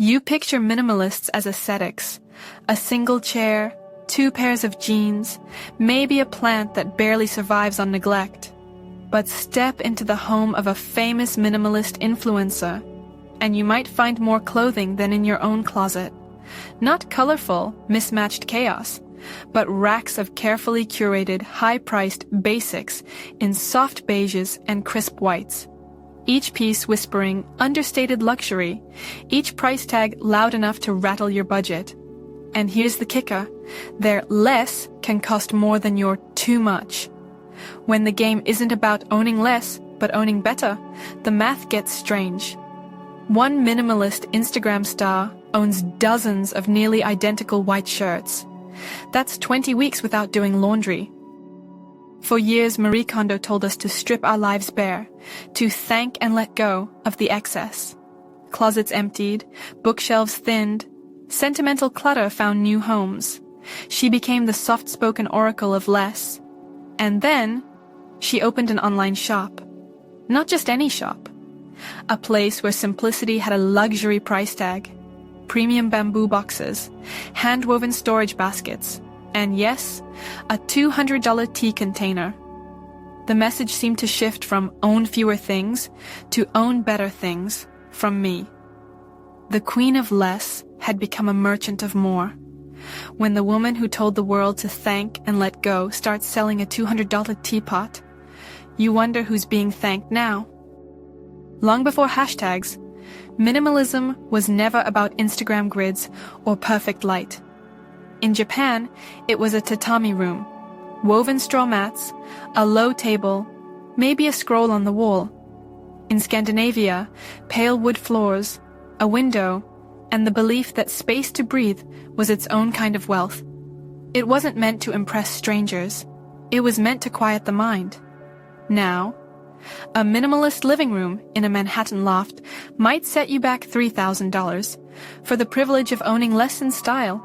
You picture minimalists as ascetics, a single chair, 2 pairs of jeans, maybe a plant that barely survives on neglect. But step into the home of a famous minimalist influencer, and you might find more clothing than in your own closet. Not colorful, mismatched chaos, but racks of carefully curated, high-priced basics in soft beiges and crisp whites. Each piece whispering understated luxury, each price tag loud enough to rattle your budget. And here's the kicker, their less can cost more than your too much. When the game isn't about owning less, but owning better, the math gets strange. One minimalist Instagram star owns dozens of nearly identical white shirts. That's 20 weeks without doing laundry. For years, Marie Kondo told us to strip our lives bare, to thank and let go of the excess. Closets emptied, bookshelves thinned, sentimental clutter found new homes. She became the soft-spoken oracle of less. And then, she opened an online shop. Not just any shop. A place where simplicity had a luxury price tag. Premium bamboo boxes, hand-woven storage baskets, and yes, a $200 tea container. The message seemed to shift from own fewer things to own better things from me. The queen of less had become a merchant of more. When the woman who told the world to thank and let go starts selling a $200 teapot, you wonder who's being thanked now. Long before hashtags, minimalism was never about Instagram grids or perfect light. In Japan, it was a tatami room, woven straw mats, a low table, maybe a scroll on the wall. In Scandinavia, pale wood floors, a window, and the belief that space to breathe was its own kind of wealth. It wasn't meant to impress strangers. It was meant to quiet the mind. Now, a minimalist living room in a Manhattan loft might set you back $3,000 for the privilege of owning less in style.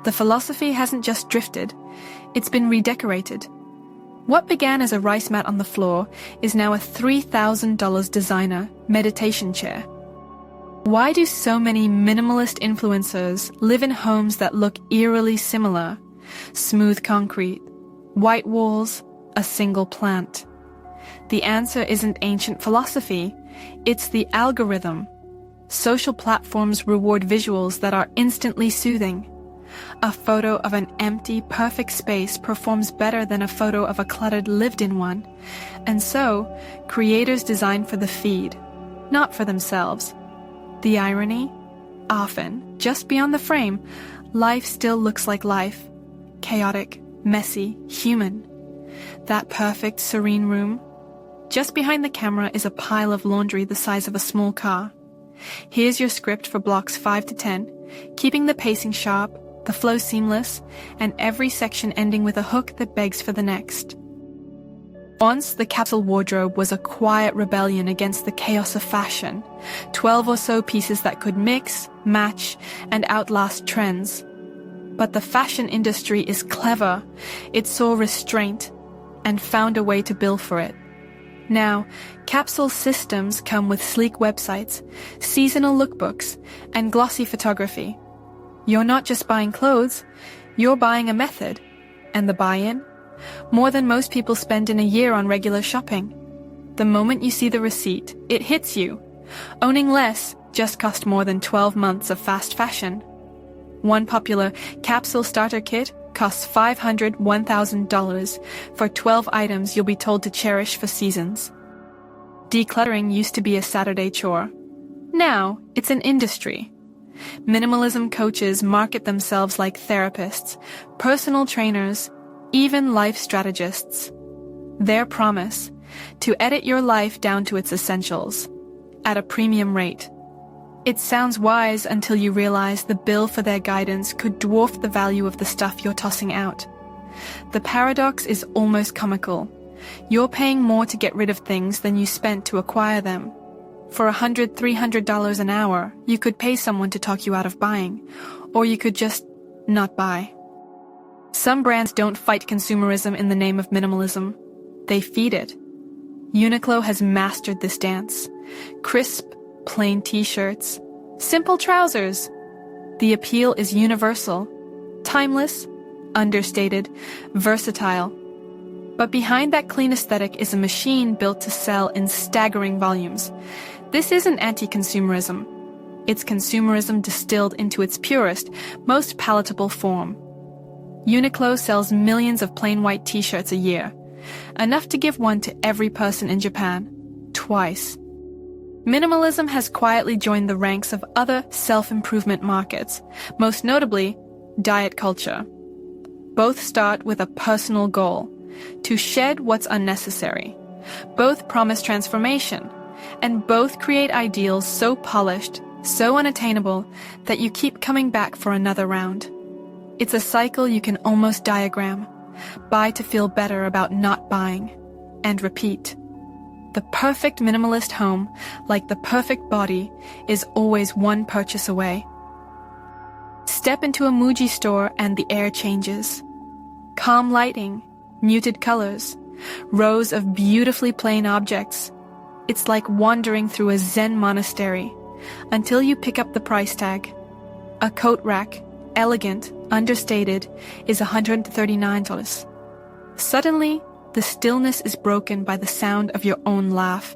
The philosophy hasn't just drifted, it's been redecorated. What began as a rice mat on the floor is now a $3,000 designer meditation chair. Why do so many minimalist influencers live in homes that look eerily similar? Smooth concrete, white walls, a single plant. The answer isn't ancient philosophy, it's the algorithm. Social platforms reward visuals that are instantly soothing. A photo of an empty, perfect space performs better than a photo of a cluttered, lived-in one. And so, creators design for the feed, not for themselves. The irony? Often, just beyond the frame, life still looks like life. Chaotic, messy, human. That perfect, serene room. Just behind the camera is a pile of laundry the size of a small car. Here's your script for blocks 5 to 10, keeping the pacing sharp, the flow seamless, and every section ending with a hook that begs for the next. Once, the capsule wardrobe was a quiet rebellion against the chaos of fashion. 12 or so pieces that could mix, match, and outlast trends. But the fashion industry is clever. It saw restraint and found a way to bill for it. Now, Capsule systems come with sleek websites, seasonal lookbooks, and glossy photography. You're not just buying clothes, you're buying a method. And the buy-in? More than most people spend in a year on regular shopping. The moment you see the receipt, it hits you. Owning less just cost more than 12 months of fast fashion. One popular Capsule starter kit costs $501,000 for 12 items you'll be told to cherish for seasons. Decluttering used to be a Saturday chore. Now, it's an industry. Minimalism coaches market themselves like therapists, personal trainers, even life strategists. Their promise: to edit your life down to its essentials, at a premium rate. It sounds wise until you realize the bill for their guidance could dwarf the value of the stuff you're tossing out. The paradox is almost comical. You're paying more to get rid of things than you spent to acquire them. For $100, $300 an hour, you could pay someone to talk you out of buying, or you could just not buy. Some brands don't fight consumerism in the name of minimalism. They feed it. Uniqlo has mastered this dance. Crisp, plain t-shirts, Simple trousers. The appeal is universal, timeless, understated, versatile. But behind that clean aesthetic is a machine built to sell in staggering volumes. This isn't anti-consumerism. It's consumerism distilled into its purest, most palatable form. Uniqlo sells millions of plain white t-shirts a year, enough to give one to every person in Japan, twice. Minimalism has quietly joined the ranks of other self-improvement markets, most notably diet culture. Both start with a personal goal, to shed what's unnecessary. Both promise transformation, and both create ideals so polished, so unattainable, that you keep coming back for another round. It's a cycle you can almost diagram. Buy to feel better about not buying, and repeat. The perfect minimalist home, like the perfect body, is always one purchase away. Step into a Muji store and the air changes. Calm lighting, muted colors, rows of beautifully plain objects. It's like wandering through a Zen monastery, until you pick up the price tag. A coat rack, elegant, understated, is $139. Suddenly, the stillness is broken by the sound of your own laugh.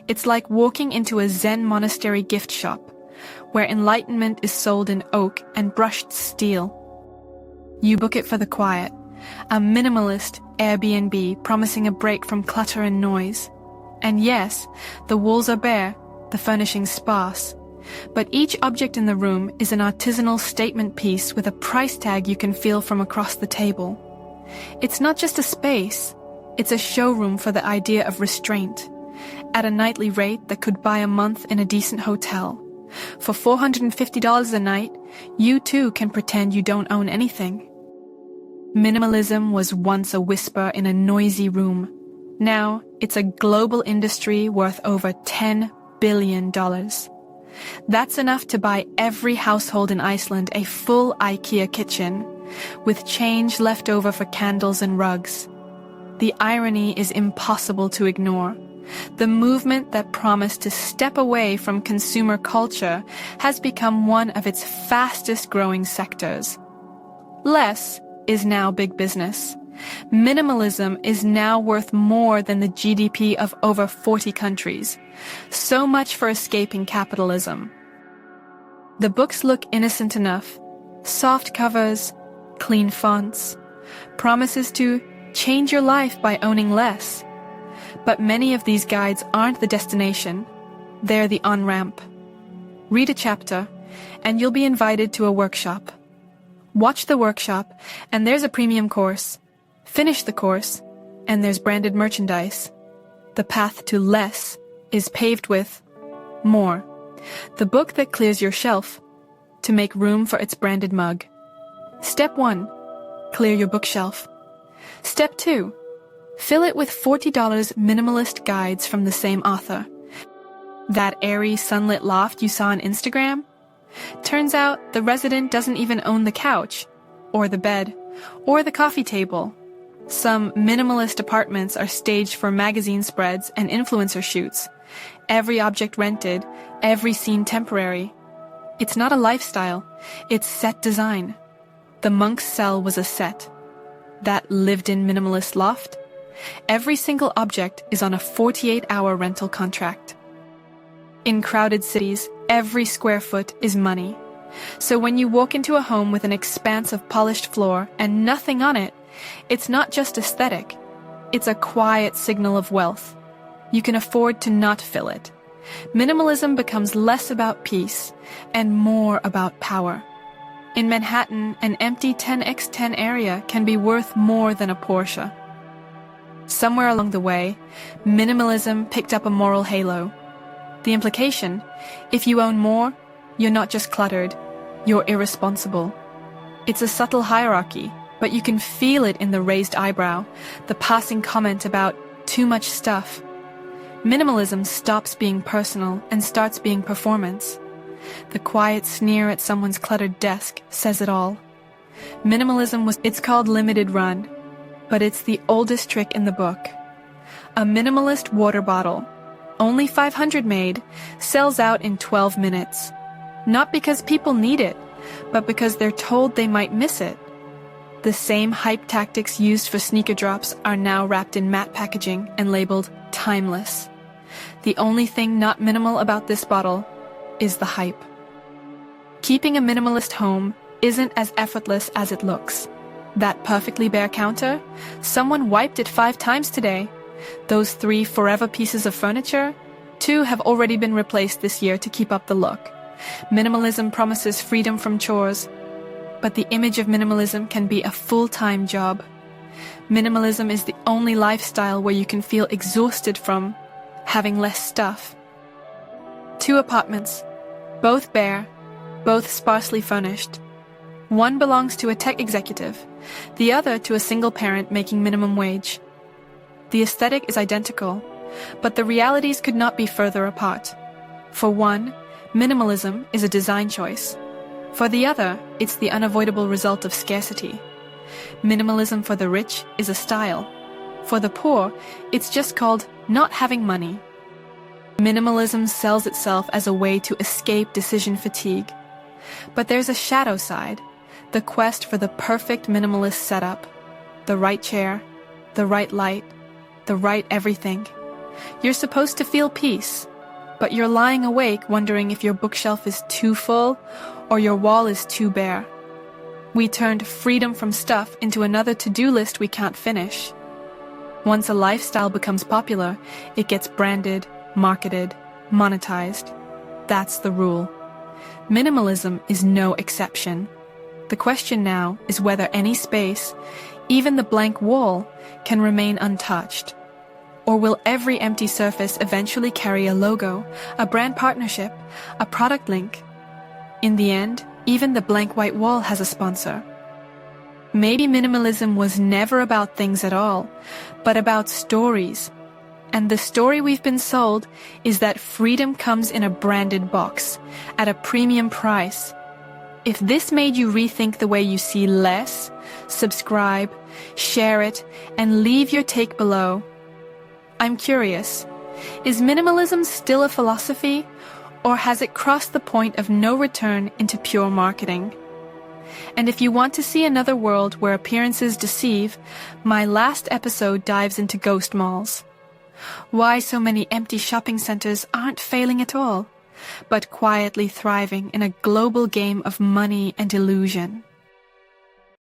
It's like walking into a Zen monastery gift shop, where enlightenment is sold in oak and brushed steel. You book it for the quiet, a minimalist Airbnb promising a break from clutter and noise. And yes, the walls are bare, the furnishings sparse, but each object in the room is an artisanal statement piece with a price tag you can feel from across the table. It's not just a space, it's a showroom for the idea of restraint, at a nightly rate that could buy a month in a decent hotel. For $450 a night, you too can pretend you don't own anything. Minimalism was once a whisper in a noisy room. Now, it's a global industry worth over $10 billion. That's enough to buy every household in Iceland a full IKEA kitchen, with change left over for candles and rugs. The irony is impossible to ignore. The movement that promised to step away from consumer culture has become one of its fastest growing sectors. Less is now big business. Minimalism is now worth more than the GDP of over 40 countries. So much for escaping capitalism. The books look innocent enough. Soft covers, clean fonts, promises to change your life by owning less. But many of these guides aren't the destination. They're the on-ramp. Read a chapter, and you'll be invited to a workshop. Watch the workshop, and there's a premium course. Finish the course, and there's branded merchandise. The path to less is paved with more. The book that clears your shelf to make room for its branded mug. Step 1. Clear your bookshelf. Step 2. Fill it with $40 minimalist guides from the same author. That airy sunlit loft you saw on Instagram? Turns out the resident doesn't even own the couch, or the bed, or the coffee table. Some minimalist apartments are staged for magazine spreads and influencer shoots. Every object rented, every scene temporary. It's not a lifestyle, it's set design. The monk's cell was a set. That lived-in minimalist loft? Every single object is on a 48-hour rental contract. In crowded cities, every square foot is money. So when you walk into a home with an expanse of polished floor and nothing on it, it's not just aesthetic. It's a quiet signal of wealth. You can afford to not fill it. Minimalism becomes less about peace and more about power. In Manhattan, an empty 10x10 area can be worth more than a Porsche. Somewhere along the way, minimalism picked up a moral halo. The implication, if you own more, you're not just cluttered, you're irresponsible. It's a subtle hierarchy, but you can feel it in the raised eyebrow, the passing comment about too much stuff. Minimalism stops being personal and starts being performance. The quiet sneer at someone's cluttered desk says it all. It's called limited run, but it's the oldest trick in the book. A minimalist water bottle, only 500 made, sells out in 12 minutes. Not because people need it, but because they're told they might miss it. The same hype tactics used for sneaker drops are now wrapped in matte packaging and labeled timeless. The only thing not minimal about this bottle is the hype. Keeping a minimalist home isn't as effortless as it looks. That perfectly bare counter, someone wiped it 5 times today. Those 3 forever pieces of furniture, 2 have already been replaced this year to keep up the look. Minimalism promises freedom from chores, but the image of minimalism can be a full-time job. Minimalism is the only lifestyle where you can feel exhausted from having less stuff. 2 apartments, both bare, both sparsely furnished. One belongs to a tech executive, the other to a single parent making minimum wage. The aesthetic is identical, but the realities could not be further apart. For one, minimalism is a design choice. For the other, it's the unavoidable result of scarcity. Minimalism for the rich is a style. For the poor, it's just called not having money. Minimalism sells itself as a way to escape decision fatigue. But there's a shadow side, the quest for the perfect minimalist setup. The right chair, the right light, the right everything. You're supposed to feel peace, but you're lying awake wondering if your bookshelf is too full or your wall is too bare. We turned freedom from stuff into another to-do list we can't finish. Once a lifestyle becomes popular, it gets branded, marketed, monetized. That's the rule. Minimalism is no exception. The question now is whether any space, even the blank wall, can remain untouched. Or will every empty surface eventually carry a logo, a brand partnership, a product link? In the end, even the blank white wall has a sponsor. Maybe minimalism was never about things at all, but about stories. And the story we've been sold is that freedom comes in a branded box, at a premium price. If this made you rethink the way you see less, subscribe, share it, and leave your take below. I'm curious, is minimalism still a philosophy, or has it crossed the point of no return into pure marketing? And if you want to see another world where appearances deceive, my last episode dives into ghost malls. Why so many empty shopping centers aren't failing at all, but quietly thriving in a global game of money and illusion.